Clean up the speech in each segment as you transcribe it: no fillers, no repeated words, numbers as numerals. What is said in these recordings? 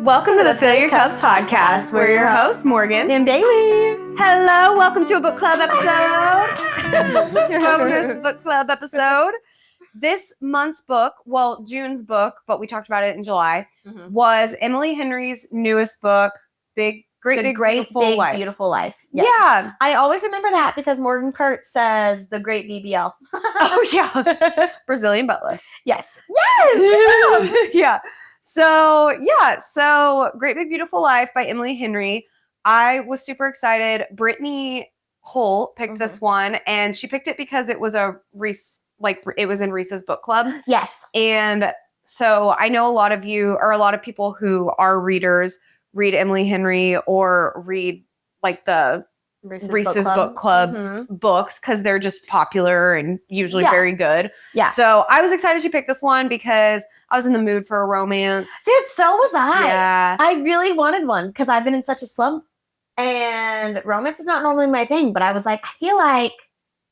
Welcome to the Fill Your Cups podcast. We're your hosts, Morgan and Bailey. Hello, welcome to a book club episode. Your bonus book club episode. This month's book, well, June's book, but we talked about it in July, was Emily Henry's newest book, Great Big Beautiful Life. Beautiful Life. Yes. Yeah. I always remember that because Morgan Kurtz says the Great BBL. Oh, yeah. Brazilian Butler. Yes. Yes. Yeah. So Great Big Beautiful Life by Emily Henry. I was super excited. Brittany Holt picked this one, and she picked it because it was it was in Reese's book club. Yes. And so I know a lot of you, or a lot of people who are readers, read Emily Henry or read like the Reese's book club books because they're just popular and usually very good. Yeah. So I was excited she picked this one because I was in the mood for a romance. Dude, so was I. Yeah. I really wanted one because I've been in such a slump. And romance is not normally my thing, but I was like, I feel like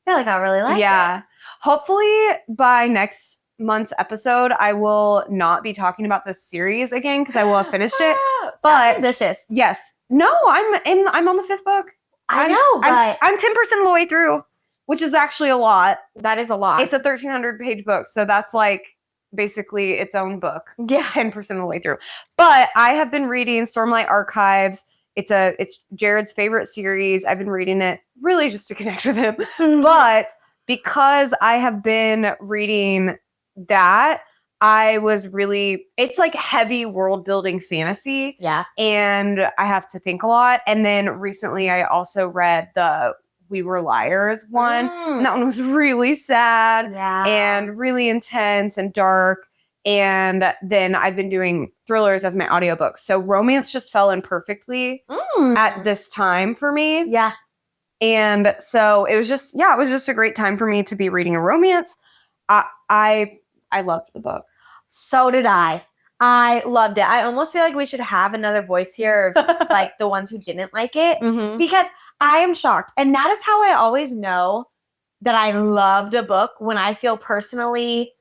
I really like it. Yeah. Hopefully by next month's episode, I will not be talking about this series again because I will have finished it. But that's ambitious. Yes. No, I'm on the 5th book. I know, but I'm 10% of the way through, which is actually a lot. That is a lot. It's a 1,300 page book, so that's like basically its own book. Yeah. 10% of the way through. But I have been reading Stormlight Archives. It's Jared's favorite series. I've been reading it really just to connect with him. But because I have been reading that, it's like heavy world building fantasy. Yeah. And I have to think a lot. And then recently I also read the We Were Liars one. And that one was really sad and really intense and dark. And then I've been doing thrillers as my audiobook. So romance just fell in perfectly at this time for me. Yeah. And so it was just a great time for me to be reading a romance. I loved the book. So did I. I loved it. I almost feel like we should have another voice here of like the ones who didn't like it because I am shocked. And that is how I always know that I loved a book, when I feel personally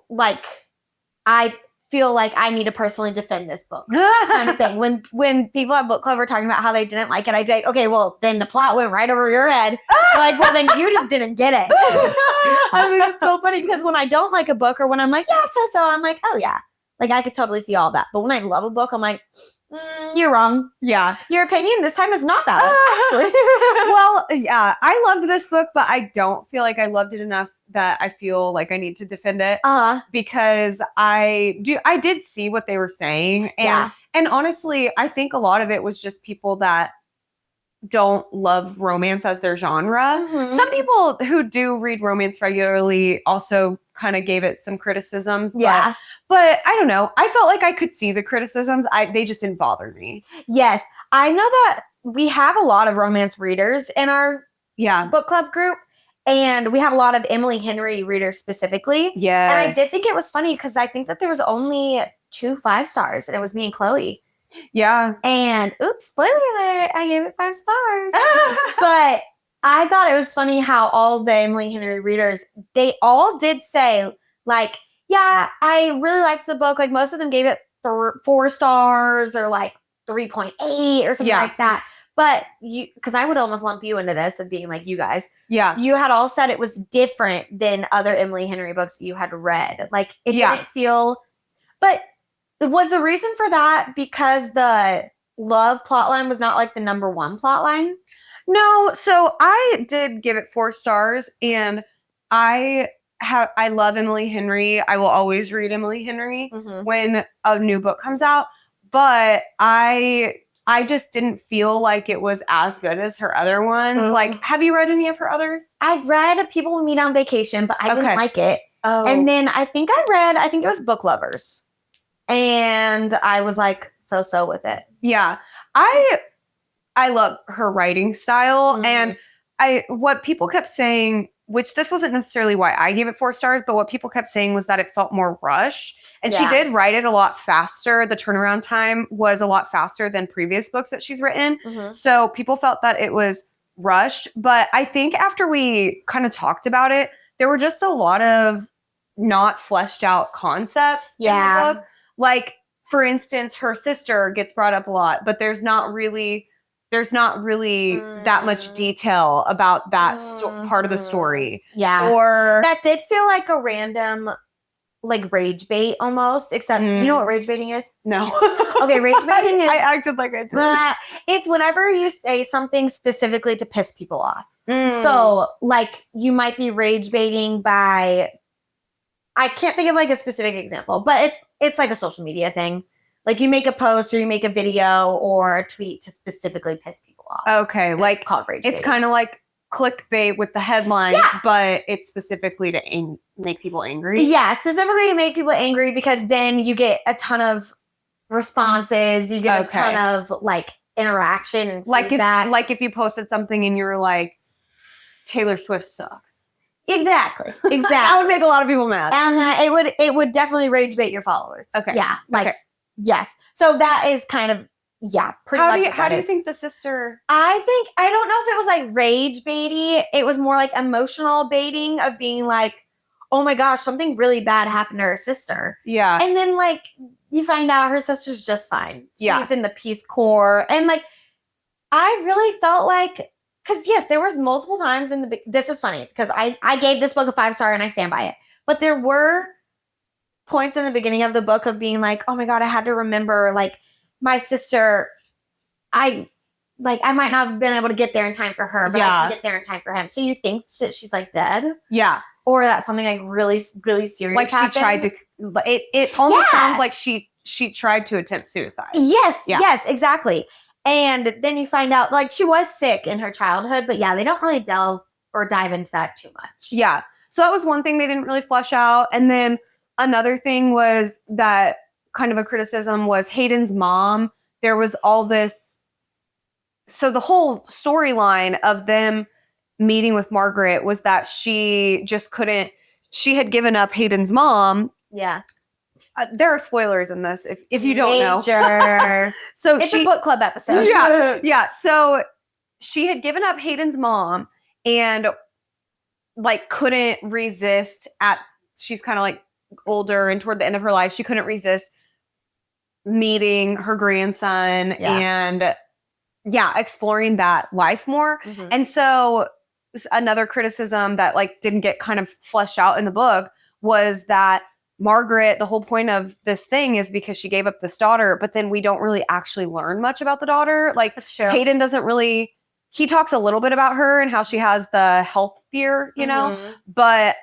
like I feel like I need to personally defend this book kind of thing. When people at book club are talking about how they didn't like it, I'd be like, okay, well, then the plot went right over your head. Like, well, then you just didn't get it. I mean, it's so funny because when I don't like a book, or when I'm like, yeah, so, I'm like, oh yeah. Like, I could totally see all that. But when I love a book, I'm like, you're wrong. Yeah. Your opinion this time is not valid, actually. Well, yeah, I loved this book, but I don't feel like I loved it enough that I feel like I need to defend it. Because I did see what they were saying. And honestly, I think a lot of it was just people that don't love romance as their genre. Some people who do read romance regularly also kind of gave it some criticisms. Yeah. But I don't know. I felt like I could see the criticisms. They just didn't bother me. Yes. I know that we have a lot of romance readers in our book club group. And we have a lot of Emily Henry readers specifically. Yes. And I did think it was funny because I think that there was only 2 5-stars, and it was me and Chloe. Yeah. And oops, spoiler alert, I gave it 5 stars. But I thought it was funny how all the Emily Henry readers, they all did say, like, yeah, I really liked the book. Like, most of them gave it 4 stars or like 3.8 or something like that. But because I would almost lump you into this of being like, you guys. Yeah. You had all said it was different than other Emily Henry books you had read. Like, it didn't feel, but was the reason for that because the love plotline was not like the number 1 plotline? No. So I did give it 4 stars, and I love Emily Henry. I will always read Emily Henry when a new book comes out, but I just didn't feel like it was as good as her other ones. Like, have you read any of her others? I've read People Meet on Vacation, but I didn't like it. Oh. And then I think it was Book Lovers. And I was like, so with it. Yeah. I love her writing style. And what people kept saying, which this wasn't necessarily why I gave it 4 stars, but what people kept saying was that it felt more rushed. And she did write it a lot faster. The turnaround time was a lot faster than previous books that she's written. So people felt that it was rushed. But I think after we kind of talked about it, there were just a lot of not fleshed out concepts in the book. Like, for instance, her sister gets brought up a lot, but there's not really that much detail about that part of the story. Yeah. Or that did feel like a random like rage bait almost, except you know what rage baiting is? No. Okay, rage baiting is I acted like I did. It's whenever you say something specifically to piss people off. So like you might be rage baiting by, I can't think of like a specific example, but it's like a social media thing. Like you make a post or you make a video or a tweet to specifically piss people off. Okay, like it's called rage baiting. It's kind of like clickbait with the headline, but it's specifically to make people angry. Yeah, specifically to make people angry because then you get a ton of responses. You get a ton of like interaction and feedback. Like if you posted something and you were like, Taylor Swift sucks. Exactly. That would make a lot of people mad. It would definitely rage bait your followers. Okay. Yeah. Like yes. So that is kind of pretty much. How do you think the sister? I don't know if it was like rage baity. It was more like emotional baiting of being like, oh my gosh, something really bad happened to her sister. Yeah. And then like you find out her sister's just fine. She's in the Peace Corps. And like I really felt like, because yes, there was multiple times this is funny because I gave this book a 5-star and I stand by it. But there were points in the beginning of the book of being like, oh my God, I had to remember like my sister, I might not have been able to get there in time for her, but I can get there in time for him. So you think that she's like dead? Yeah. Or that something like really, really serious like happened. She tried to, it almost sounds like she tried to attempt suicide. Yes, exactly. And then you find out like she was sick in her childhood, but they don't really delve or dive into that too much. Yeah. So that was one thing they didn't really flesh out. And then another thing was that kind of a criticism was Hayden's mom. There was all this. So the whole storyline of them meeting with Margaret was that she just couldn't, she had given up Hayden's mom. Yeah. There are spoilers in this if you don't know. So it's a book club episode. Yeah. So she had given up Hayden's mom and like couldn't resist she's kind of like older and toward the end of her life, she couldn't resist meeting her grandson and exploring that life more. Mm-hmm. And so another criticism that like didn't get kind of fleshed out in the book was that Margaret, the whole point of this thing is because she gave up this daughter, but then we don't really actually learn much about the daughter. Like Hayden doesn't really, he talks a little bit about her and how she has the health fear, you know, but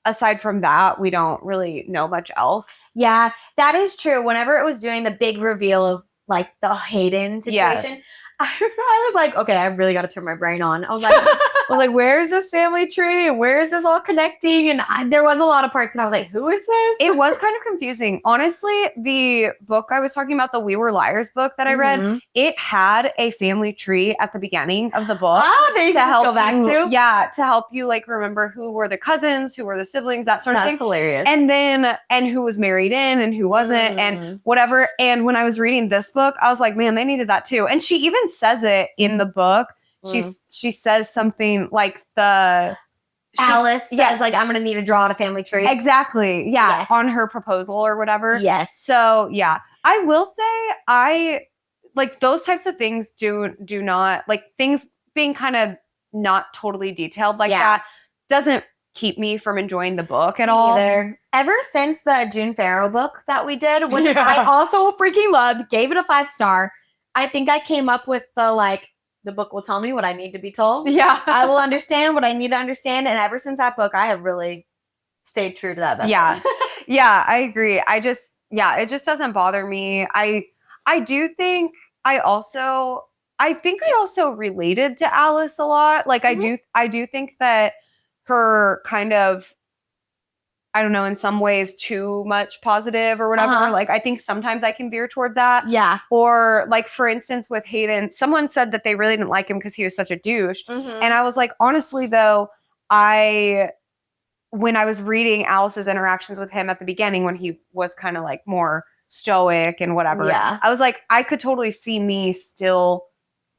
aside from that, we don't really know much else. Yeah, that is true. Whenever it was doing the big reveal of like the Hayden situation, I was like, okay, I really got to turn my brain on. I was like, where is this family tree? And where is this all connecting? And there was a lot of parts and I was like, who is this? It was kind of confusing. Honestly, the book I was talking about, the We Were Liars book that I read, it had a family tree at the beginning of the book. Oh, that you can help go back to? Yeah, to help you like remember who were the cousins, who were the siblings, that sort of thing. That's hilarious. And who was married in and who wasn't and whatever. And when I was reading this book, I was like, man, they needed that too. And she even says it in the book. She says something like Alice says like, I'm going to need to draw out a family tree. Exactly. Yeah. Yes. On her proposal or whatever. Yes. So yeah, I will say I like those types of things do not like things being kind of not totally detailed like that doesn't keep me from enjoying the book at all. Either. Ever since the June Farrow book that we did, which I also freaking loved, gave it a 5-star. I think I came up with the book will tell me what I need to be told. Yeah. I will understand what I need to understand. And ever since that book, I have really stayed true to that method. Yeah. Yeah, I agree. it just doesn't bother me. I do think I also related to Alice a lot. Like I do think that her kind of, I don't know, in some ways too much positive or whatever. Like, I think sometimes I can veer toward that. Yeah. Or like, for instance, with Hayden, someone said that they really didn't like him because he was such a douche. And I was like, honestly, though, when I was reading Alice's interactions with him at the beginning, when he was kind of like more stoic and whatever, I was like, I could totally see me still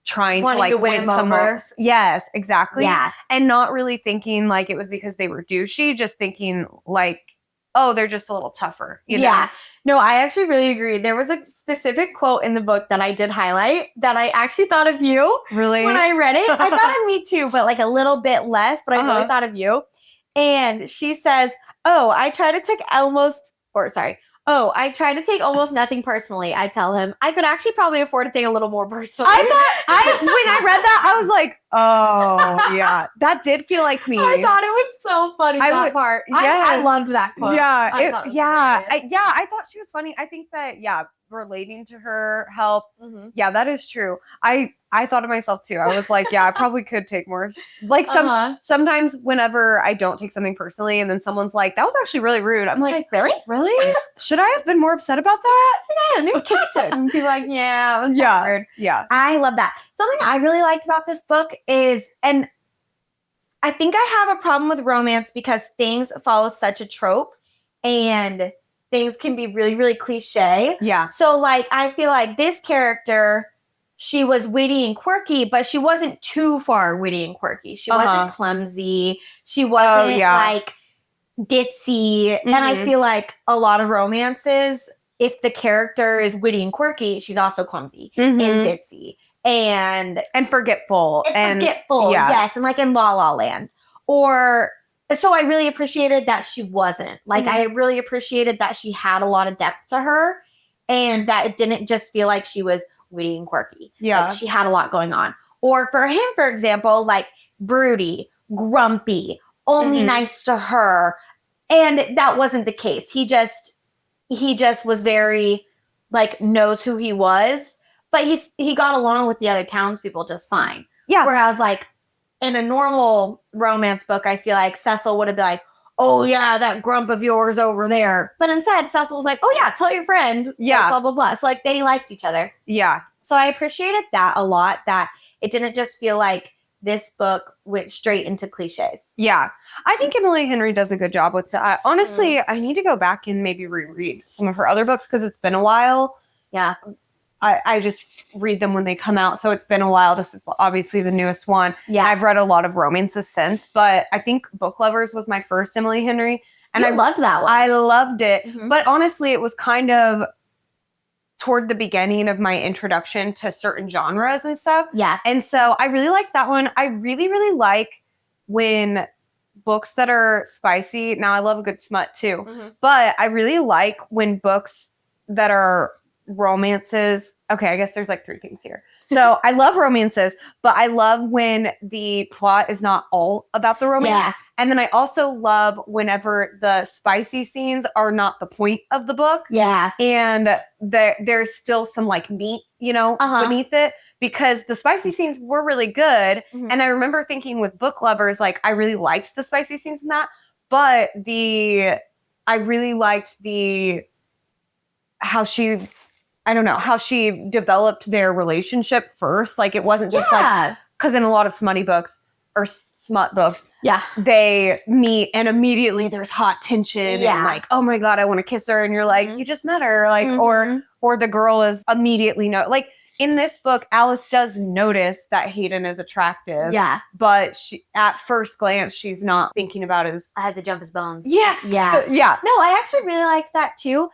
trying Wanting to like to win win him some over. Yes, exactly. Yeah. And not really thinking like it was because they were douchey, just thinking like, oh, they're just a little tougher. You know? No, I actually really agree. There was a specific quote in the book that I did highlight that I actually thought of you. Really? When I read it. I thought of me too, but like a little bit less, but I really thought of you. And she says, I try to take almost nothing personally. I tell him I could actually probably afford to take a little more personally. When I read that, I was like, oh yeah, that did feel like me. I thought it was so funny, that part. I loved that quote. Yeah. I thought she was funny. I think that, relating to her helped. Mm-hmm. Yeah, that is true. I thought of myself too. I was like, I probably could take more. Like sometimes whenever I don't take something personally and then someone's like, that was actually really rude. I'm like, really? Really? Should I have been more upset about that? I had a new kitchen. And be like, yeah, it was weird. Yeah. I love that. Something I really liked about this book is, and I think I have a problem with romance because things follow such a trope and things can be really, really cliche. Yeah. So like, I feel like this character, she was witty and quirky, but she wasn't too far witty and quirky. She wasn't clumsy. She wasn't like ditzy. Mm-hmm. And I feel like a lot of romances, if the character is witty and quirky, she's also clumsy and ditzy and forgetful. Yes. And like in La La Land. So I really appreciated that she wasn't. Like, I really appreciated that she had a lot of depth to her and that it didn't just feel like she was witty and quirky. Yeah. Like, she had a lot going on. Or for him, for example, like broody, grumpy, only nice to her. And that wasn't the case. He just was very, like, knows who he was. But he got along with the other townspeople just fine. Yeah. Whereas, like, in a normal romance book, I feel like Cecil would have been like, oh, yeah, that grump of yours over there. But instead, Cecil was like, oh, yeah, tell your friend. Yeah. Blah, blah, blah. So, like, they liked each other. Yeah. So I appreciated that a lot, that it didn't just feel like this book went straight into cliches. Yeah. I think Emily Henry does a good job with that. Honestly, I need to go back and maybe reread some of her other books because it's been a while. Yeah. I just read them when they come out. So it's been a while. This is obviously the newest one. Yeah. I've read a lot of romances since, but I think Book Lovers was my first Emily Henry. And I loved that one. I loved it. Mm-hmm. But honestly, it was kind of toward the beginning of my introduction to certain genres and stuff. Yeah. And so I really liked that one. I really, really like when books that are spicy. Now I love a good smut too, but I really like when books that are romances. Okay, I guess there's like three things here. So I love romances, but I love when the plot is not all about the romance. Yeah. And then I also love whenever the spicy scenes are not the point of the book. Yeah. And there's still some like meat, beneath it. Because the spicy scenes were really good. Mm-hmm. And I remember thinking with Book Lovers, like I really liked the spicy scenes in that. But I really liked how she developed their relationship first. Like it wasn't just like, because in a lot of smutty books or smut books, they meet and immediately there's hot tension and like, oh my God, I want to kiss her. And you're like, you just met her. Like, or the girl is immediately like in this book, Alice does notice that Hayden is attractive. Yeah. But at first glance, she's not thinking about I had to jump his bones. Yes. Yeah. Yeah. No, I actually really liked that too.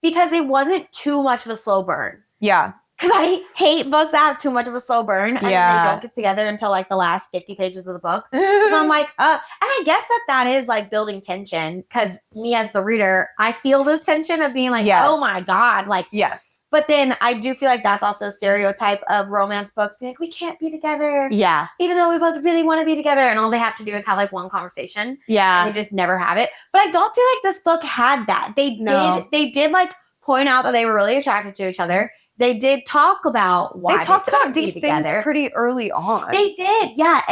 Because it wasn't too much of a slow burn. Yeah. Because I hate books that have too much of a slow burn. And then they don't get together until like the last 50 pages of the book. So I'm like, and I guess that is like building tension. Because me as the reader, I feel this tension of being like, oh my God. Like, yes. But then I do feel like that's also a stereotype of romance books. Being like, we can't be together. Yeah. Even though we both really want to be together. And all they have to do is have like one conversation. Yeah. And they just never have it. But I don't feel like this book had that. They did like point out that they were really attracted to each other. They did talk about why they talked about these things pretty early on. They did. Yeah.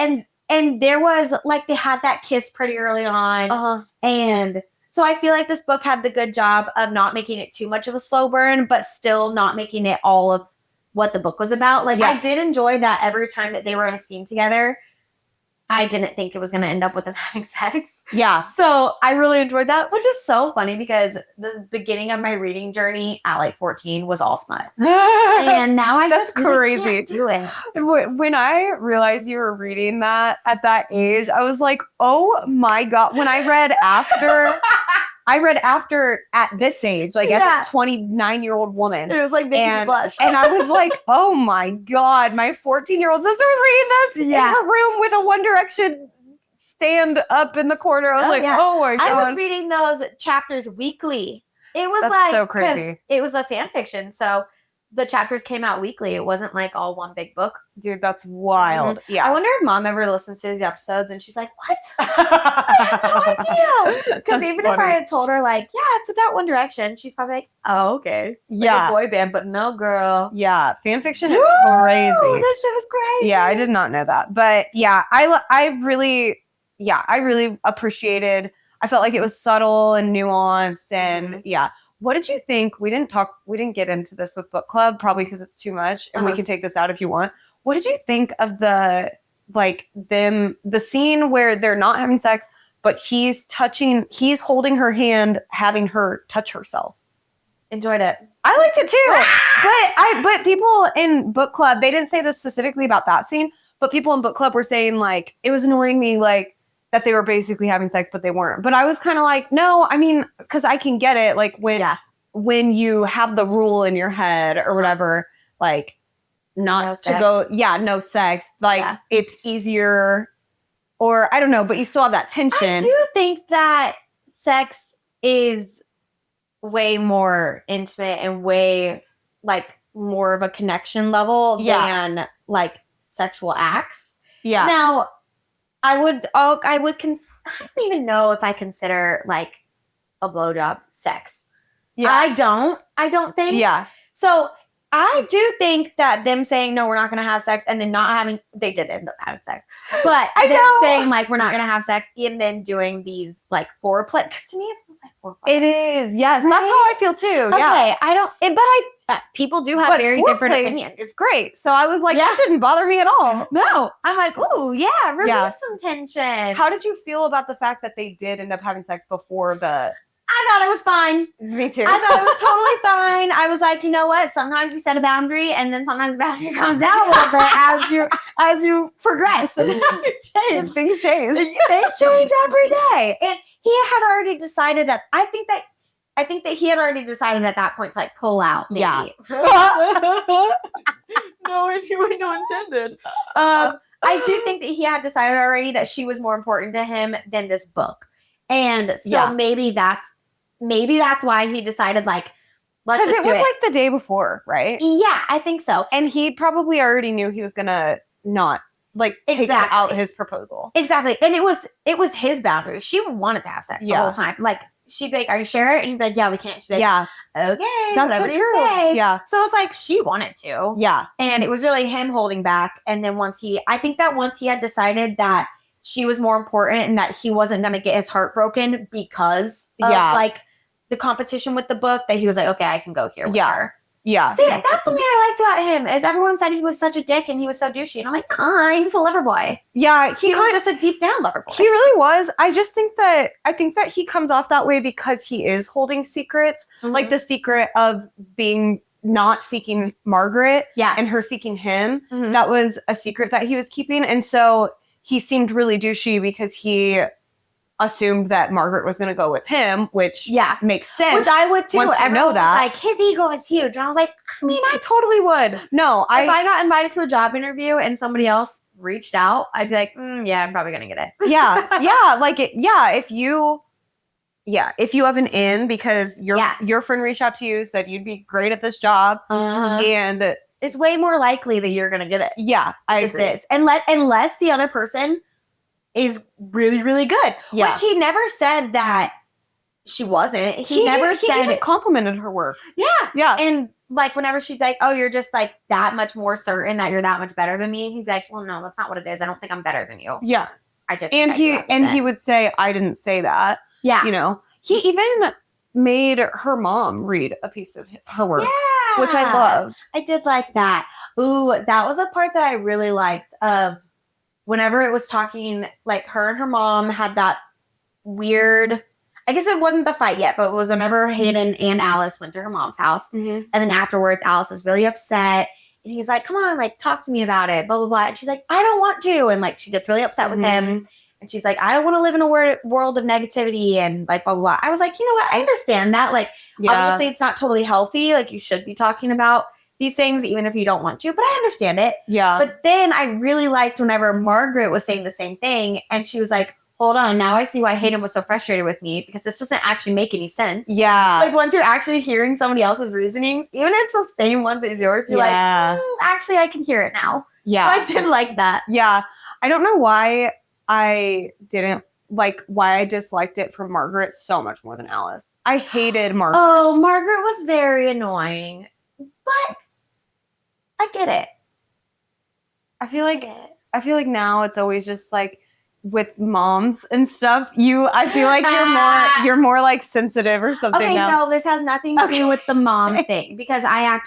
And there was like, they had that kiss pretty early on. And so I feel like this book had the good job of not making it too much of a slow burn, but still not making it all of what the book was about. Like I did enjoy that every time that they were in a scene together, I didn't think it was going to end up with them having sex. Yeah. So I really enjoyed that, which is so funny because the beginning of my reading journey at like 14 was all smut. And now I That's just really crazy. can't do it. When I realized you were reading that at that age, I was like, oh my God. When I read after at this age, like as a 29-year-old woman. It was like making me blush. And I was like, oh my God, my 14-year-old sister was reading this in her room with a One Direction stand up in the corner. I was oh my God. I was reading those chapters weekly. It was so crazy. It was a fan fiction. So the chapters came out weekly. It wasn't like all one big book. Dude, that's wild. Mm-hmm. Yeah. I wonder if mom ever listens to these episodes and she's like, what? I had no idea. Because even if I had told her like, yeah, it's about One Direction, she's probably like, oh, okay. Yeah. Like a boy band, but no, girl. Yeah. Fan fiction is crazy. That shit is crazy. Yeah, I did not know that. But yeah, I really appreciated, I felt like it was subtle and nuanced and What did you think? We didn't get into this with book club, probably because it's too much, and we can take this out if you want. What did you think of the scene where they're not having sex, but he's holding her hand, having her touch herself? Enjoyed it. I liked it too. But people in book club, they didn't say this specifically about that scene, but people in book club were saying like, it was annoying me, like, that they were basically having sex, but they weren't. But I was kind of like, no, I mean, because I can get it. Like when you have the rule in your head or whatever, like not to go, no sex. Like it's easier, or I don't know, but you still have that tension. I do think that sex is way more intimate and way like more of a connection level than like sexual acts. Yeah. Now, I don't even know if I consider like a blowjob sex. Yeah. I don't think. Yeah. So I do think that them saying, no, we're not going to have sex and then they did end up having sex. But them saying like, we're not going to have sex and then doing these like foreplay. Because to me, it feels like foreplay. It is. Yes. Right? That's how I feel too. Okay. Yeah. People do have very different opinions. It's great. So I was like, that didn't bother me at all. No. I'm like, ooh, yeah, release some tension. How did you feel about the fact that they did end up having sex before the... I thought it was fine. Me too. I thought it was totally fine. I was like, you know what? Sometimes you set a boundary and then sometimes the boundary comes down a little bit as you progress and as you change. Things change. Things change every day. And he had already decided that I think that he had already decided at that point to like pull out. Maybe. Yeah. No intended. I do think that he had decided already that she was more important to him than this book. And so maybe that's why he decided like, let's just do it. It was like the day before, right? Yeah, I think so. And he probably already knew he was gonna not like take out his proposal. Exactly. And it was his boundary. She wanted to have sex the whole time. Like she'd be like, "Are you sure?" And he'd be like, "Yeah, we can't." She'd be like, okay, that's so true. Say. Yeah. So it's like she wanted to. Yeah. And it was really him holding back. And then once he had decided that she was more important and that he wasn't going to get his heart broken because of like the competition with the book, that he was like, okay, I can go here with her. Yeah. See, that's something I liked about him, is everyone said he was such a dick and he was so douchey. And I'm like, he was a lover boy. Yeah. He was just a deep down lover boy. He really was. I think that he comes off that way because he is holding secrets, like the secret of being not seeking Margaret and her seeking him. Mm-hmm. That was a secret that he was keeping. And so he seemed really douchey because he assumed that Margaret was going to go with him, which makes sense. Which I would too. Everyone know that. Was like, his ego is huge. And I was like, I mean, I totally would. No, if I got invited to a job interview and somebody else reached out, I'd be like, yeah, I'm probably going to get it. If you have an in because your friend reached out to you, said you'd be great at this job, and it's way more likely that you're going to get it. Yeah, I agree. Is. Unless the other person is really, really good. Yeah. Which he never said that she wasn't. He never said... He complimented her work. Yeah. Yeah. And like whenever she's like, oh, you're just like that much more certain that you're that much better than me. He's like, well, no, that's not what it is. I don't think I'm better than you. Yeah. He would say, I didn't say that. Yeah. You know, he even made her mom read a piece of her work. Yeah. Which I loved. I did like that. Ooh, that was a part that I really liked of whenever it was talking, like her and her mom had that weird, I guess it wasn't the fight yet, but it was whenever Hayden and Alice went to her mom's house. And then afterwards, Alice is really upset. And he's like, come on, like, talk to me about it, blah, blah, blah. And she's like, I don't want to. And, like, she gets really upset with him. And she's like, I don't want to live in a world of negativity and, like, blah, blah, blah. I was like, you know what? I understand that. Like, obviously, it's not totally healthy. Like, you should be talking about these things, even if you don't want to. But I understand it. Yeah. But then I really liked whenever Margaret was saying the same thing. And she was like, hold on, now I see why Hayden was so frustrated with me, because this doesn't actually make any sense. Yeah. Like, once you're actually hearing somebody else's reasonings, even if it's the same ones as yours, you're like, actually, I can hear it now. Yeah. So I did like that. Yeah. I don't know why I didn't, like, why I disliked it from Margaret so much more than Alice. I hated Margaret. Oh, Margaret was very annoying. But I get it. I feel like now it's always just, like, with moms and stuff, I feel like you're more like sensitive or something. Okay, now. no, this has nothing to do with the mom thing, because I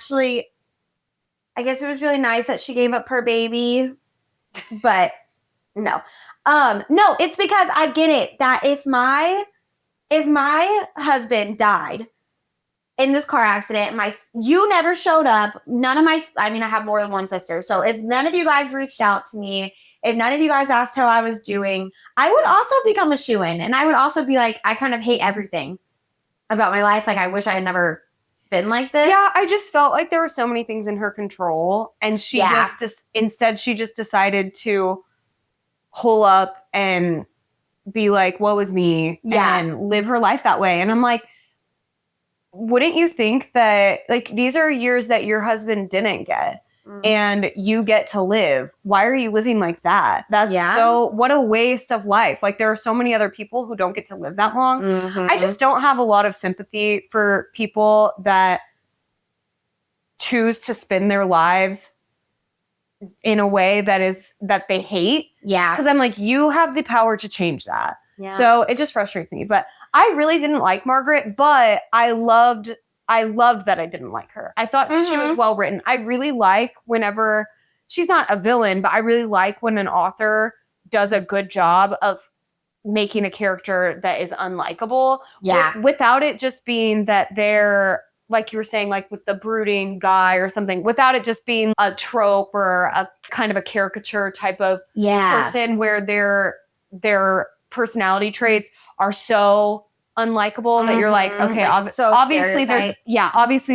guess it was really nice that she gave up her baby, but no. No, it's because I get it that if my husband died in this car accident, you never showed up, I have more than one sister, so if none of you guys reached out to me, if none of you guys asked how I was doing, I would also become a shoo-in, and I would also be like, I kind of hate everything about my life. Like, I wish I had never been like this. Yeah, I just felt like there were so many things in her control, and she just decided to hole up and be like, woe is me, and live her life that way. And I'm like, wouldn't you think that, like, these are years that your husband didn't get? And you get to live. Why are you living like that? So what a waste of life. Like, there are so many other people who don't get to live that long. I just don't have a lot of sympathy for people that choose to spend their lives in a way that they hate. Yeah. Because I'm like, you have the power to change that. Yeah. So it just frustrates me. But I really didn't like Margaret, but I loved that I didn't like her. I thought she was well written. I really like whenever, she's not a villain, but I really like when an author does a good job of making a character that is unlikable. Yeah. Without it just being that they're, like you were saying, like with the brooding guy or something, without it just being a trope or a kind of a caricature type of person where their personality traits are so unlikable that you're like, okay, obviously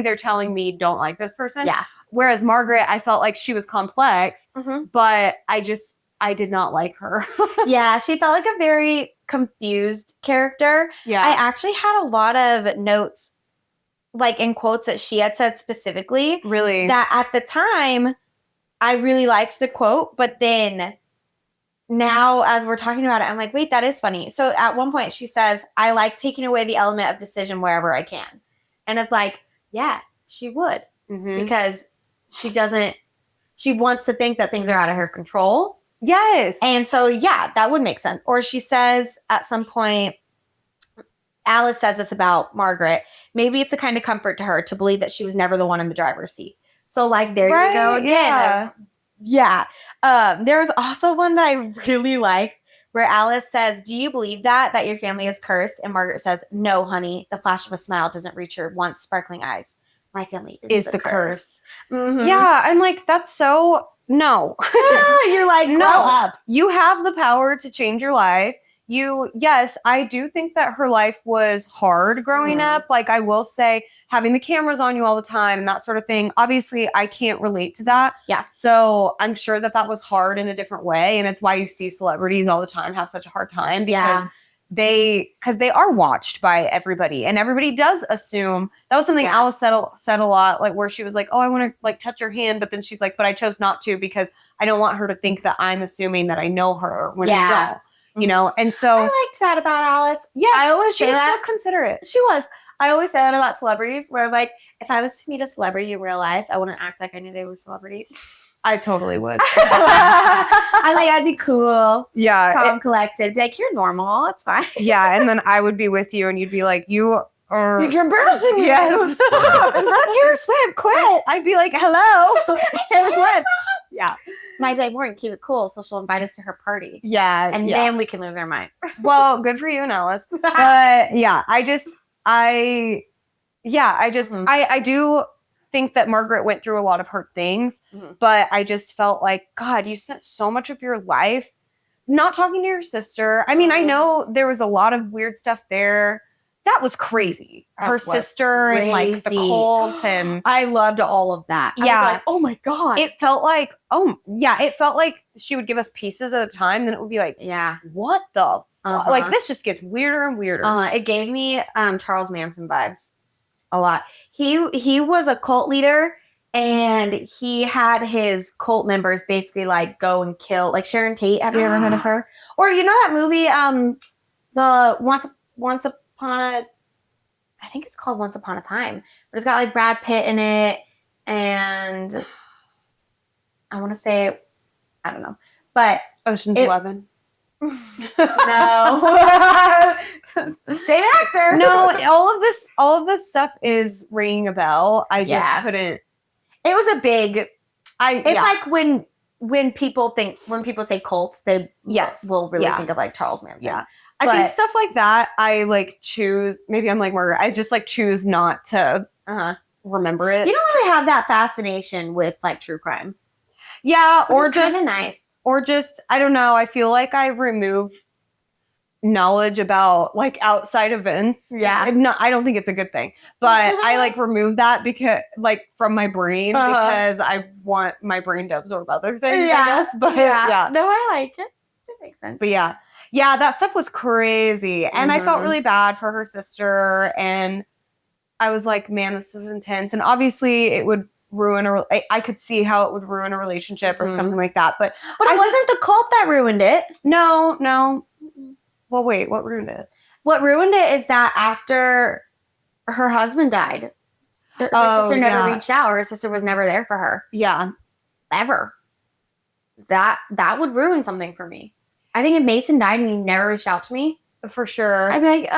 they're telling me don't like this person. Yeah. Whereas Margaret, I felt like she was complex, but I did not like her. Yeah, she felt like a very confused character. Yeah. I actually had a lot of notes, like in quotes that she had said specifically. Really? That at the time, I really liked the quote, but then now, as we're talking about it, I'm like, wait, that is funny. So at one point she says, I like taking away the element of decision wherever I can. And it's like, yeah, she would. Because she wants to think that things are out of her control. Yes. And so, yeah, that would make sense. Or she says at some point, Alice says this about Margaret, maybe it's a kind of comfort to her to believe that she was never the one in the driver's seat. So, like, there you go again. Yeah. There was also one that I really liked where Alice says, do you believe that your family is cursed? And Margaret says, no, honey. The flash of a smile doesn't reach your once sparkling eyes. My family is the curse. Yeah. I'm like, that's so, no. You're like, grow up. You have the power to change your life. Yes, I do think that her life was hard growing up. Like, I will say, having the cameras on you all the time and that sort of thing. Obviously, I can't relate to that. Yeah. So I'm sure that was hard in a different way. And it's why you see celebrities all the time have such a hard time, because they are watched by everybody, and everybody does assume. That was something Alice said a lot, like, where she was like, oh, I want to, like, touch her hand. But then she's like, but I chose not to because I don't want her to think that I'm assuming that I know her when I don't. You know, and so I liked that about Alice. Yeah, I always say that. So considerate. She was. I always say that about celebrities, where I'm like, if I was to meet a celebrity in real life, I wouldn't act like I knew they were a celebrity. I totally would. I'd be cool. Yeah. Calm, collected. Be like, you're normal. It's fine. Yeah, and then I would be with you, and you'd be like, you're embarrassing me. Yes. Stop. I'm not Taylor Swift. Quit. I'd be like, hello. Taylor Swift. Yeah. might be like, Morgan, keep it cool, so she'll invite us to her party. Yeah. And then we can lose our minds. Well, good for you, Nellis. But yeah, I do think that Margaret went through a lot of hurt things, but I just felt like, God, you spent so much of your life not talking to your sister. I mean, I know there was a lot of weird stuff there. That was crazy. Her sister and like the cult, and I loved all of that. Yeah. I was like, oh my God. It felt like, she would give us pieces at a time, then it would be like, what the fuck? Like, this just gets weirder and weirder. It gave me Charles Manson vibes a lot. He was a cult leader, and he had his cult members basically like go and kill, like Sharon Tate. Have you ever heard of her? Or you know that movie, the Once Upon a, I think it's called Once Upon a Time, but it's got like Brad Pitt in it, and I want to say, I don't know, but Ocean's 11. No. Same actor. No, all of this stuff is ringing a bell. I just couldn't. It was a big. It's like when people say cults, they will really think of like Charles Manson. Yeah. I think stuff like that, I like choose, maybe I'm like Margaret, I just like choose not to remember it. You don't really have that fascination with like true crime. Yeah, or just kind of nice. Or just, I don't know, I feel like I remove knowledge about like outside events. Yeah. I don't think it's a good thing, but I like remove that because like from my brain because I want my brain to absorb other things, I guess. But yeah. No, I like it. It makes sense. But yeah, that stuff was crazy. And I felt really bad for her sister. And I was like, man, this is intense. And obviously it would ruin I could see how it would ruin a relationship or something like that. But it wasn't the cult that ruined it. No. Well, wait, what ruined it? What ruined it is that after her husband died, her sister never reached out, or her sister was never there for her. Yeah. Ever. That would ruin something for me. I think if Mason died and he never reached out to me, for sure, I'd be like,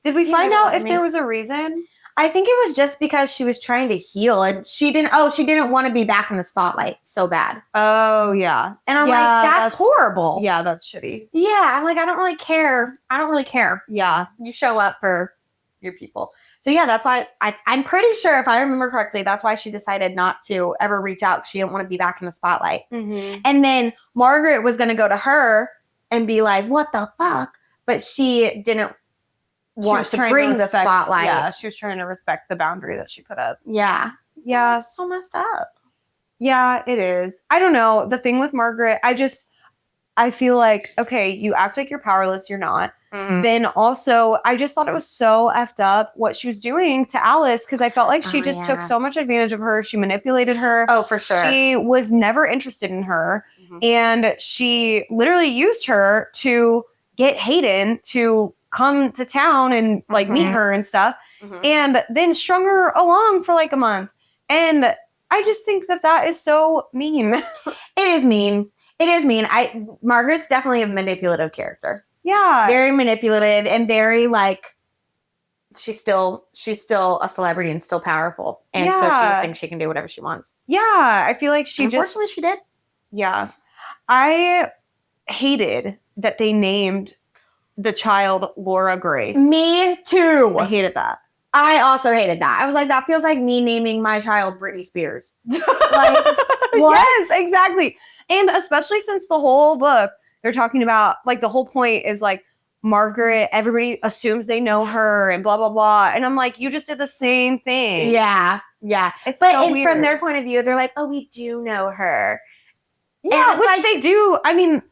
did we find out if there was a reason? I think it was just because she was trying to heal, and she didn't want to be back in the spotlight so bad. Oh, yeah. And I'm like, that's horrible. Yeah, that's shitty. Yeah, I'm like, I don't really care. Yeah. You show up for your people. So yeah, that's why I'm pretty sure, if I remember correctly, that's why she decided not to ever reach out, because she didn't want to be back in the spotlight. Mm-hmm. And then Margaret was going to go to her and be like, what the fuck? But she didn't want to bring the spotlight. Yeah, she was trying to respect the boundary that she put up. Yeah. Yeah. It's so messed up. Yeah, it is. I don't know. The thing with Margaret, I feel like, okay, you act like you're powerless, you're not. Mm-hmm. Then also, I just thought it was so effed up what she was doing to Alice, because I felt like she just took so much advantage of her. She manipulated her. Oh, for sure. She was never interested in her. Mm-hmm. And she literally used her to get Hayden to come to town and like meet her and stuff, and then strung her along for like a month. And I just think that is so mean. It is mean. Margaret's definitely a manipulative character. Yeah. Very manipulative and very like, she's still a celebrity and still powerful. And so she just thinks she can do whatever she wants. Yeah. I feel like unfortunately she did. Yeah. I hated that they named the child Laura Grace. Me too. I hated that. I also hated that. I was like, that feels like me naming my child Britney Spears. Like, what? Yes, exactly. And especially since the whole book, they're talking about, like, the whole point is, like, Margaret, everybody assumes they know her and blah, blah, blah. And I'm like, you just did the same thing. Yeah. It's so weird. From their point of view, they're like, oh, we do know her. Yeah, which they do. I mean,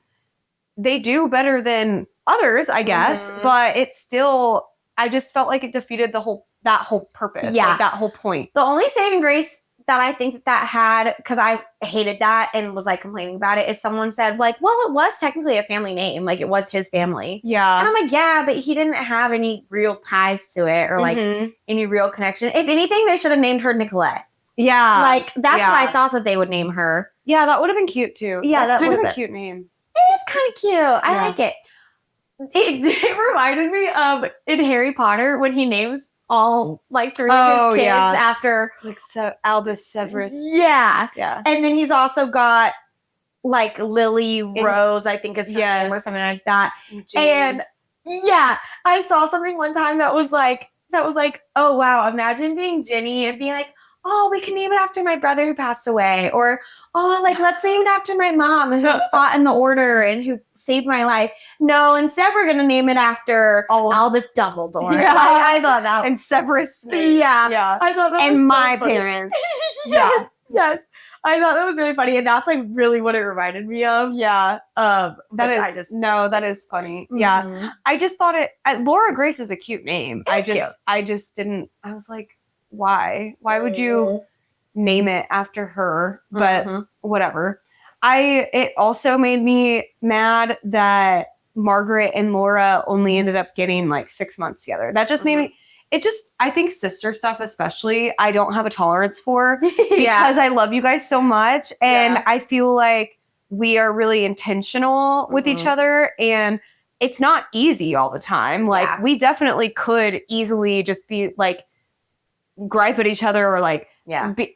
they do better than others, I guess, but it's still, I just felt like it defeated that whole purpose. Yeah. Like, that whole point. The only saving grace that I think that had, because I hated that and was like complaining about it, is someone said like, well, it was technically a family name. Like, it was his family. Yeah. And I'm like, yeah, but he didn't have any real ties to it or like any real connection. If anything, they should have named her Nicolette. Yeah. Like, that's what I thought that they would name her. Yeah, that would have been cute too. Yeah, that's kind of a cute name. It is kind of cute. I like it. It reminded me of in Harry Potter when he names all like three of his kids after like Albus Severus. Yeah. Yeah. And then he's also got like Lily Rose, I think is her name or something like that. And yeah, I saw something one time that was like, oh wow, imagine being Ginny and being like, oh, we can name it after my brother who passed away, or oh, like let's name it after my mom who fought in the order and who saved my life. No, instead we're gonna name it after Albus Dumbledore. Yeah. Like, I thought that and Severus Snape. Yeah, I thought that and was my so funny. parents. Yes. I thought that was really funny, and that's like really what it reminded me of. Yeah. That is funny. Yeah. I just thought Laura Grace is a cute name. I just didn't. I was like, why? Why would you name it after her? But whatever. It also made me mad that Margaret and Laura only ended up getting like 6 months together. That just made me. I think sister stuff especially, I don't have a tolerance for because I love you guys so much. And I feel like we are really intentional with each other. And it's not easy all the time. Like we definitely could easily just be like gripe at each other or like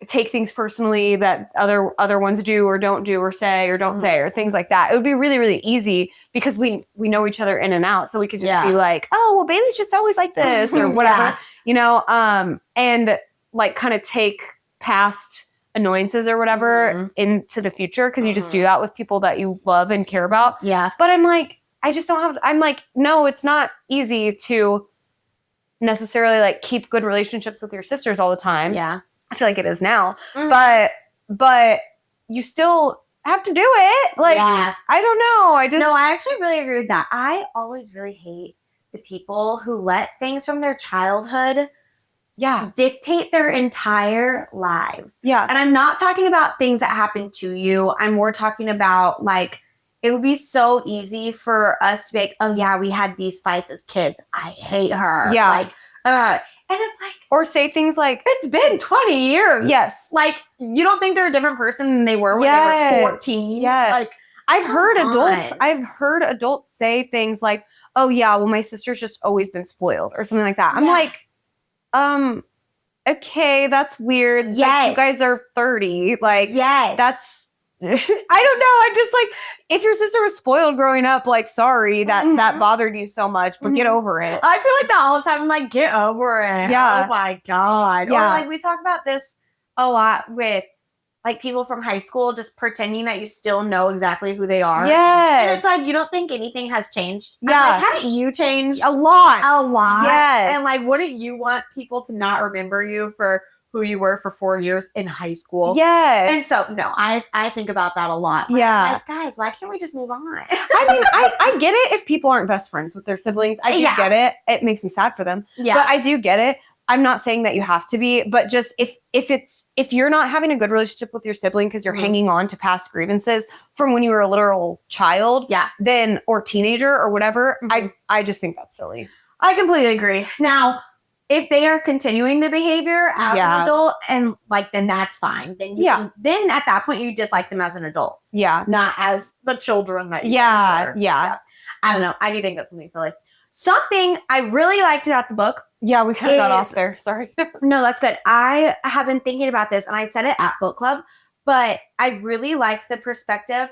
take things personally that other ones do or don't do or say or don't say or things like that. It would be really, really easy because we know each other in and out. So we could just be like, oh, well, Bailey's just always like this or whatever, you know, and like kind of take past annoyances or whatever into the future because you just do that with people that you love and care about. Yeah. But I'm like, I'm like, no, it's not easy to necessarily like keep good relationships with your sisters all the time. Yeah. I feel like it is now. But you still have to do it. Like, I don't know. No, I actually really agree with that. I always really hate the people who let things from their childhood dictate their entire lives. Yeah. And I'm not talking about things that happened to you. I'm more talking about like, it would be so easy for us to be like, oh yeah, we had these fights as kids. I hate her. Yeah. Like, and it's like, or say things like, it's been 20 years. Yes. Like, you don't think they're a different person than they were when they were 14. Yes. Like, I've heard adults say things like, oh yeah, well, my sister's just always been spoiled or something like that. I'm like, okay, that's weird. Yes. Like, you guys are 30. Like, that's, I don't know. I just like, if your sister was spoiled growing up, like, sorry that bothered you so much, but get over it. I feel like that all the time. I'm like, get over it. Yeah. Oh my God. Yeah. Or like, we talk about this a lot with like people from high school just pretending that you still know exactly who they are. Yeah. And it's like, you don't think anything has changed. Yeah. Like, haven't you changed? A lot. Yes. And like, wouldn't you want people to not remember you for who you were for 4 years in high school? Yes. And so, no, I think about that a lot. Yeah. Like, guys, why can't we just move on? I mean, I get it if people aren't best friends with their siblings. I do get it. It makes me sad for them. Yeah. But I do get it. I'm not saying that you have to be, but just if you're not having a good relationship with your sibling because you're hanging on to past grievances from when you were a literal child, then or teenager or whatever, I just think that's silly. I completely agree. Now, if they are continuing the behavior as an adult, and like, then that's fine. Then then at that point you dislike them as an adult. Yeah. Not as the children that you were. Yeah. I don't know. I do think that's something silly. Something I really liked about the book. Yeah, we kind of got off there. Sorry. No, that's good. I have been thinking about this, and I said it at book club, but I really liked the perspective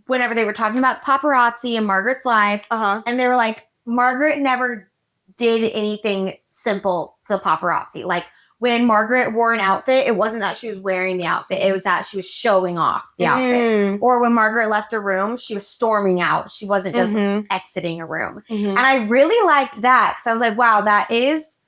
whenever they were talking about paparazzi and Margaret's life. And they were like, Margaret never did anything simple to the paparazzi. Like, when Margaret wore an outfit, it wasn't that she was wearing the outfit. It was that she was showing off the outfit. Or when Margaret left a room, she was storming out. She wasn't just exiting a room. And I really liked that because I was like, wow, that is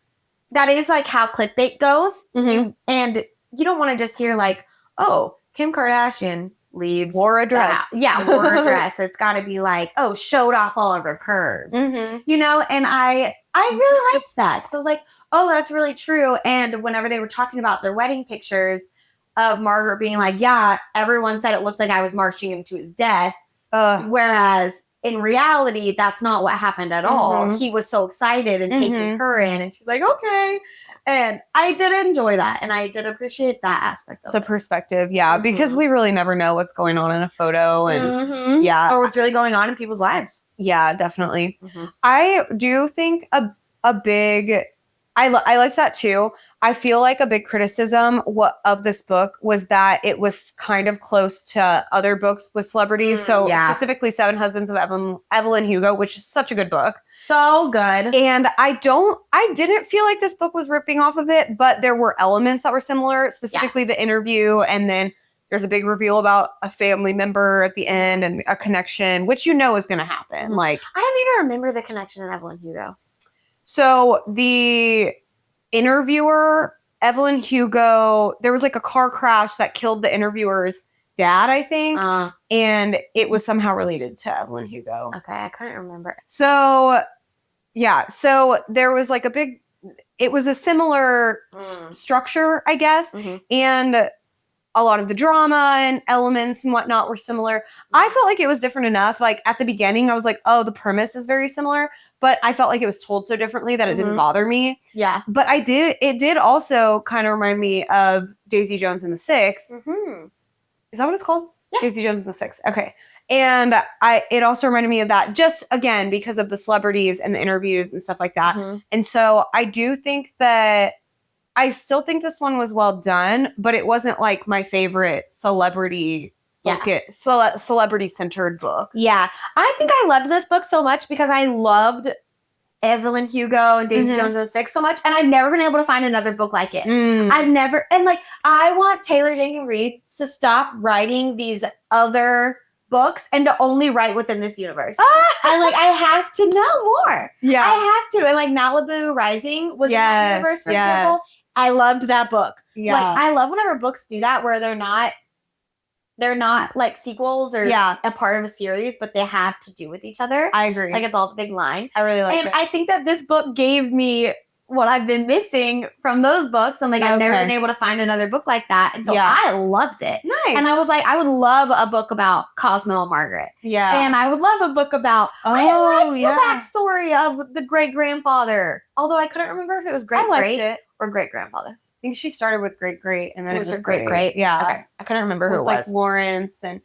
like how clickbait goes. And you don't want to just hear like, oh, Kim Kardashian leaves. Wore a dress. Wore a dress. It's got to be like, oh, showed off all of her curves. You know, and I really liked that. So I was like, oh, that's really true. And whenever they were talking about their wedding pictures of Margaret being like, yeah, everyone said it looked like I was marching him to his death. Whereas in reality, that's not what happened at all. He was so excited and taking her in. And she's like, okay. And I did enjoy that. And I did appreciate that aspect of the perspective. Yeah. Because we really never know what's going on in a photo. And or what's really going on in people's lives. Yeah, definitely. I do think a big I liked that too. I feel like a big criticism of this book was that it was kind of close to other books with celebrities. So specifically 7 Husbands of Evelyn Hugo, which is such a good book. So good. And I didn't feel like this book was ripping off of it, but there were elements that were similar, specifically the interview. And then there's a big reveal about a family member at the end and a connection, which is going to happen. Like, I don't even remember the connection in Evelyn Hugo. So the interviewer, Evelyn Hugo, there was like a car crash that killed the interviewer's dad, I think. And it was somehow related to Evelyn Hugo. Okay, I couldn't remember. So, yeah. So there was like it was a similar structure, I guess. Mm-hmm. And a lot of the drama and elements and whatnot were similar. I felt like it was different enough. Like at the beginning, I was like, oh, the premise is very similar. But I felt like it was told so differently that it didn't bother me. Yeah. But it did also kind of remind me of Daisy Jones and the Six. Mm-hmm. Is that what it's called? Yeah. Daisy Jones and the Six. Okay. And it also reminded me of that just, again, because of the celebrities and the interviews and stuff like that. Mm-hmm. And so I do think that I still think this one was well done, but it wasn't like my favorite celebrity celebrity-centered book. Yeah. I think I loved this book so much because I loved Evelyn Hugo and Daisy Jones and the Six so much, and I've never been able to find another book like it. I want Taylor Jenkins Reid to stop writing these other books and to only write within this universe. I have to know more. Yeah. I have to. And like Malibu Rising was in that universe, for example. I loved that book. Yeah. Like I love whenever books do that where they're not like sequels or a part of a series, but they have to do with each other. I agree. Like it's all the big line. I really like it. And I think that this book gave me what I've been missing from those books. And like I've never been able to find another book like that. And so I loved it. Nice. And I was like, I would love a book about Cosmo and Margaret. Yeah. And I would love a book about I liked the backstory of the great-grandfather. Although I couldn't remember if it was great-great or great-grandfather. I think she started with great-great and then it was her great-great. Yeah. Okay. I couldn't remember who it was. Like Lawrence but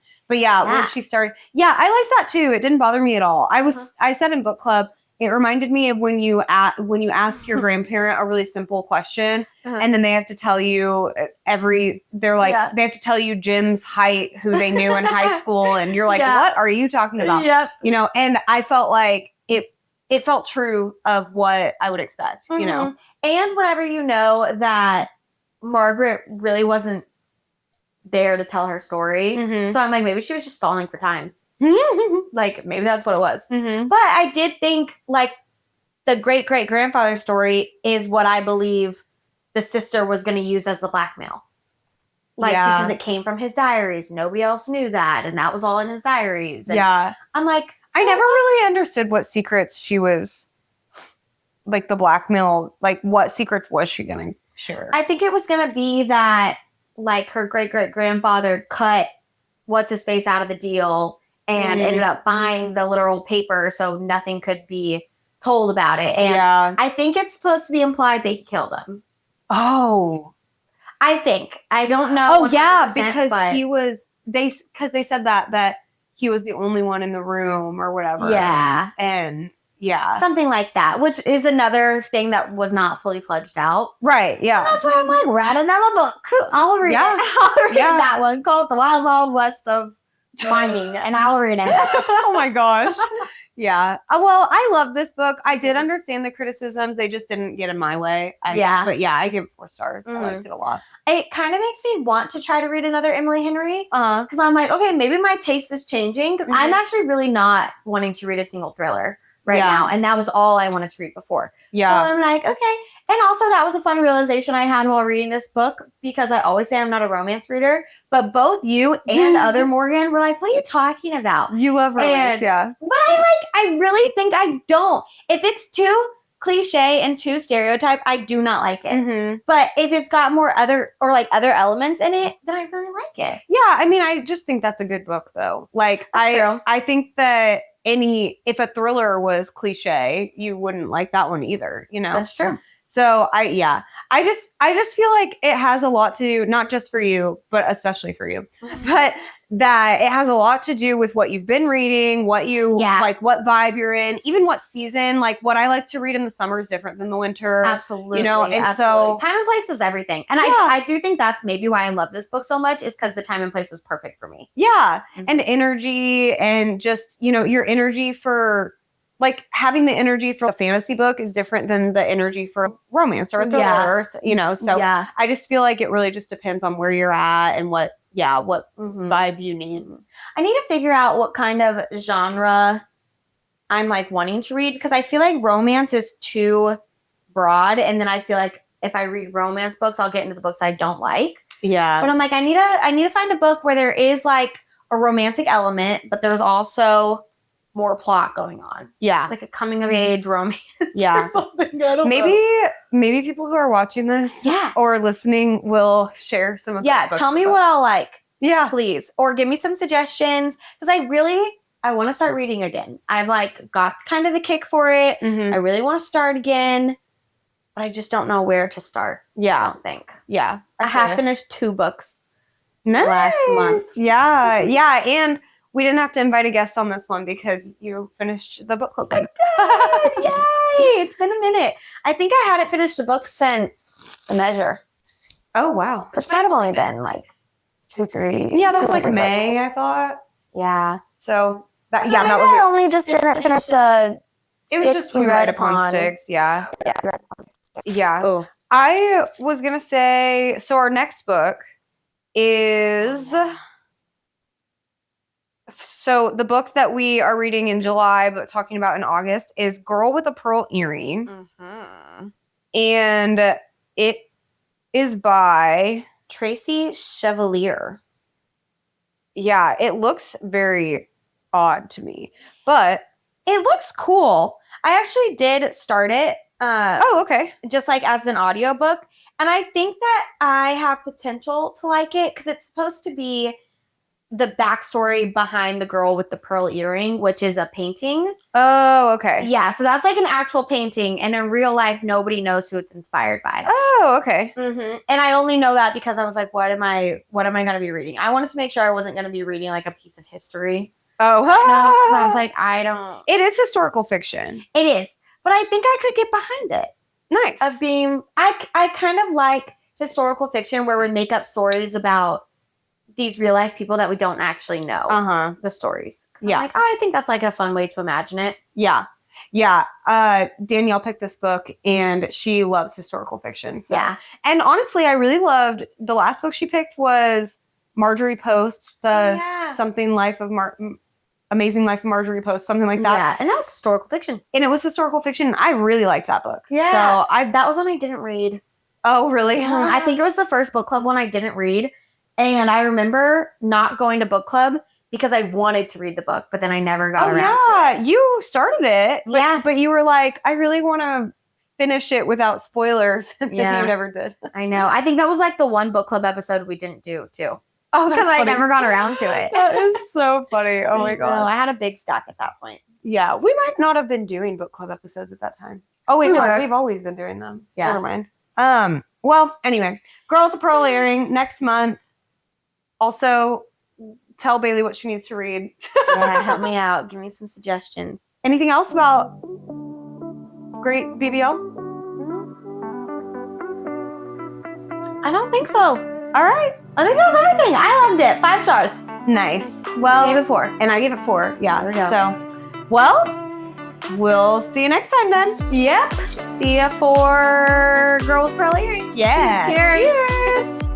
when she started. Yeah, I liked that too. It didn't bother me at all. I said in book club, it reminded me of when you ask your grandparent a really simple question and then they have to tell you they have to tell you Jim's height, who they knew in high school. And you're like, what are you talking about? Yep. And I felt like it felt true of what I would expect, And whenever you know that Margaret really wasn't there to tell her story. Mm-hmm. So I'm like, maybe she was just stalling for time. Like, maybe that's what it was. Mm-hmm. But I did think, like, the great-great-grandfather story is what I believe the sister was going to use as the blackmail. Like, because it came from his diaries. Nobody else knew that. And that was all in his diaries. And I'm like... I never really understood what secrets she was... Like, the blackmail... Like, what secrets was she going to share? I think it was going to be that, like, her great-great-grandfather cut what's-his-face out of the deal... and ended up buying the literal paper so nothing could be told about it. And I think it's supposed to be implied that he killed him. Oh. I think. I don't know. Oh, yeah, because he was... Because they said that he was the only one in the room or whatever. Yeah. And, something like that, which is another thing that was not fully fledged out. Right, yeah. And that's why I'm like, write another book. I'll read it. I'll read that one called The Wild Wild West of... Mining, and I'll read it. Oh my gosh. Yeah. Well, I love this book. I did understand the criticisms. They just didn't get in my way. But I give it 4 stars. I liked it a lot. It kind of makes me want to try to read another Emily Henry. Because I'm like, okay, maybe my taste is changing. Because I'm actually really not wanting to read a single thriller right now. And that was all I wanted to read before. Yeah. So I'm like, okay. And also that was a fun realization I had while reading this book, because I always say I'm not a romance reader, but both you and other Morgan were like, what are you talking about? You love romance, But I really think I don't. If it's too cliche and too stereotype, I do not like it. Mm-hmm. But if it's got more other elements in it, then I really like it. Yeah, I mean, I just think that's a good book though. Like I think that if a thriller was cliche, you wouldn't like that one either, That's true. So I I just feel like it has a lot to, not just for you, but especially for you, but that it has a lot to do with what you've been reading, what you like, what vibe you're in, even what season. Like what I like to read in the summer is different than the winter. Absolutely. You know, and absolutely. so time and place is everything. And I do think that's maybe why I love this book so much, is because the time and place was perfect for me. Yeah. And energy, and just, you know, your energy for like having the energy for a fantasy book is different than the energy for a romance or a thriller, you know. So I just feel like it really just depends on where you're at and what vibe you need. I need to figure out what kind of genre I'm like wanting to read, because I feel like romance is too broad, and then I feel like if I read romance books, I'll get into the books I don't like. Yeah. But I'm like, I need to find a book where there is like a romantic element, but there's also more plot going on. Yeah. Like a coming of age romance or something. I don't know. Maybe people who are watching this or listening will share some of those books tell me what I'll like. Yeah. Please. Or give me some suggestions, because I want to start reading again. I've like got kind of the kick for it. I really want to start again, but I just don't know where to start. Yeah. I don't think. Yeah. I have finished 2 books last month. Yeah. Yeah. And we didn't have to invite a guest on this one because you finished the book club. I did. Yay. It's been a minute. I think I hadn't finished a book since The Measure. Oh, wow. Which might have only been like 2, 3. Yeah, that was like May, I thought. Yeah. So that was I only just didn't finish the. It was just We Ride Upon Sticks. Yeah. Yeah. Oh. I was gonna say, so our next book is. So the book that we are reading in July, but talking about in August, is Girl with a Pearl Earring. And it is by Tracy Chevalier. Yeah, it looks very odd to me, but it looks cool. I actually did start it. Okay. Just like as an audiobook. And I think that I have potential to like it, because it's supposed to be the backstory behind the girl with the pearl earring, which is a painting. Oh, okay. Yeah, so that's like an actual painting, and in real life, nobody knows who it's inspired by. Oh, okay. And I only know that because I was like, what am I going to be reading? I wanted to make sure I wasn't going to be reading like a piece of history. Oh, no, because I was like, I don't. It is historical fiction. It is, but I think I could get behind it. Nice. Of being, I kind of like historical fiction where we make up stories about these real life people that we don't actually know the stories. Yeah. I'm like, I think that's like a fun way to imagine it. Yeah. Yeah. Danielle picked this book and she loves historical fiction. So. Yeah. And honestly, I really loved the last book she picked was Marjorie Post's Amazing Life of Marjorie Post, something like that. Yeah. And that was historical fiction. And it was historical fiction. I really liked that book. Yeah. So that was one I didn't read. Oh, really? I think it was the first book club one I didn't read. And I remember not going to book club because I wanted to read the book, but then I never got around to it. You started it. But you were like, I really want to finish it without spoilers. And you never did. I know. I think that was like the one book club episode we didn't do too. Oh, because I never got around to it. That is so funny. Oh my God. No, I had a big stack at that point. Yeah. We might not have been doing book club episodes at that time. Oh wait, no, we've always been doing them. Yeah. Never mind. Well, anyway, Girl with the Pearl Earring next month. Also, tell Bailey what she needs to read. Yeah, help me out. Give me some suggestions. Anything else about Great BBL? I don't think so. All right. I think that was everything. I loved it. 5 stars. Nice. Well, I gave it 4. And I gave it 4. Yeah. There we go. So, well, we'll see you next time then. Yep. See ya for Girl with Pearl Earring. Yeah. Cheers.